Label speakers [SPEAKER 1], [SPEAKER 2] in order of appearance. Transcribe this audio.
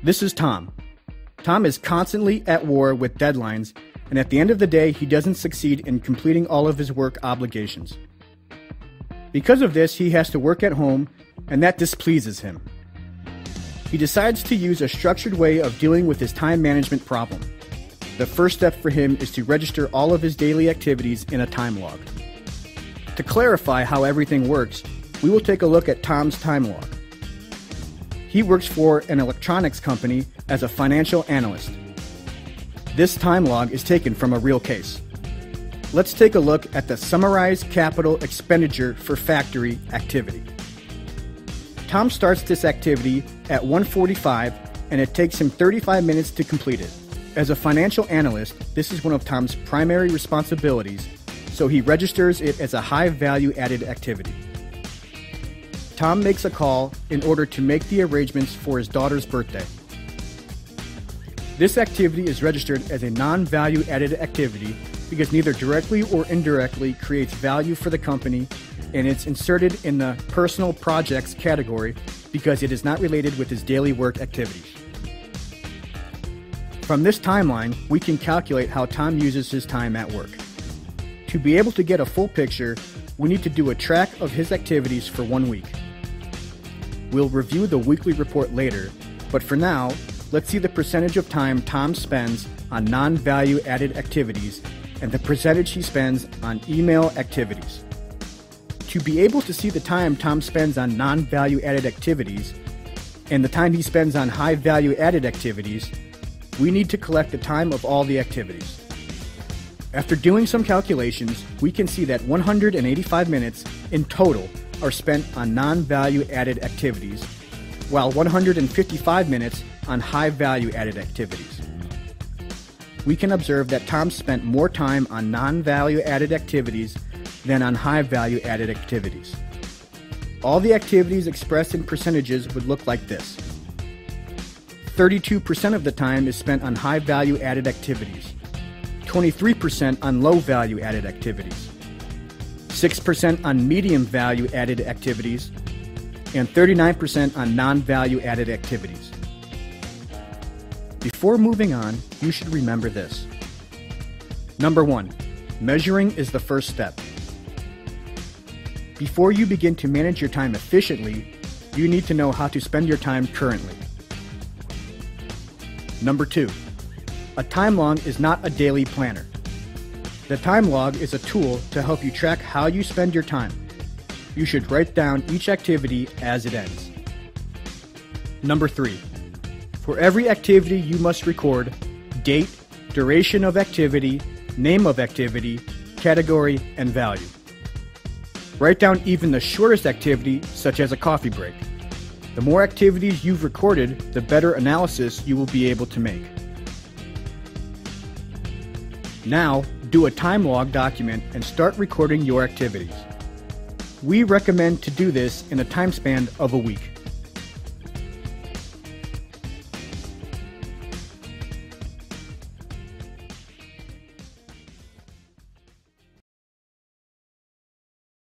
[SPEAKER 1] This is Tom. Tom is constantly at war with deadlines, and at the end of the day, he doesn't succeed in completing all of his work obligations. Because of this, he has to work at home, and that displeases him. He decides to use a structured way of dealing with his time management problem. The first step for him is to register all of his daily activities in a time log. To clarify how everything works, we will take a look at Tom's time log. He works for an electronics company as a financial analyst. This time log is taken from a real case. Let's take a look at the summarized capital expenditure for factory activity. Tom starts this activity at 1:45 and it takes him 35 minutes to complete it. As a financial analyst, this is one of Tom's primary responsibilities, so he registers it as a high value added activity. Tom makes a call in order to make the arrangements for his daughter's birthday. This activity is registered as a non-value added activity because neither directly or indirectly creates value for the company, and it's inserted in the personal projects category because it is not related with his daily work activities. From this timeline, we can calculate how Tom uses his time at work. To be able to get a full picture, we need to do a track of his activities for 1 week. We'll review the weekly report later, but for now, let's see the percentage of time Tom spends on non-value added activities and the percentage he spends on email activities. To be able to see the time Tom spends on non-value added activities and the time he spends on high value added activities, we need to collect the time of all the activities. After doing some calculations, we can see that 185 minutes in total are spent on non-value added activities, while 155 minutes on high value added activities. We can observe that Tom spent more time on non-value added activities than on high value added activities. All the activities expressed in percentages would look like this. 32% of the time is spent on high value added activities, 23% on low value added activities, 6% on medium value added activities, and 39% on non-value added activities. Before moving on, you should remember this. Number 1, measuring is the first step. Before you begin to manage your time efficiently, you need to know how to spend your time currently. Number 2, a time log is not a daily planner. The time log is a tool to help you track how you spend your time. You should write down each activity as it ends. Number 3, for every activity you must record date, duration of activity, name of activity, category, and value. Write down even the shortest activity, such as a coffee break. The more activities you've recorded, the better analysis you will be able to make. Now, do a time log document and start recording your activities. We recommend to do this in a time span of a week.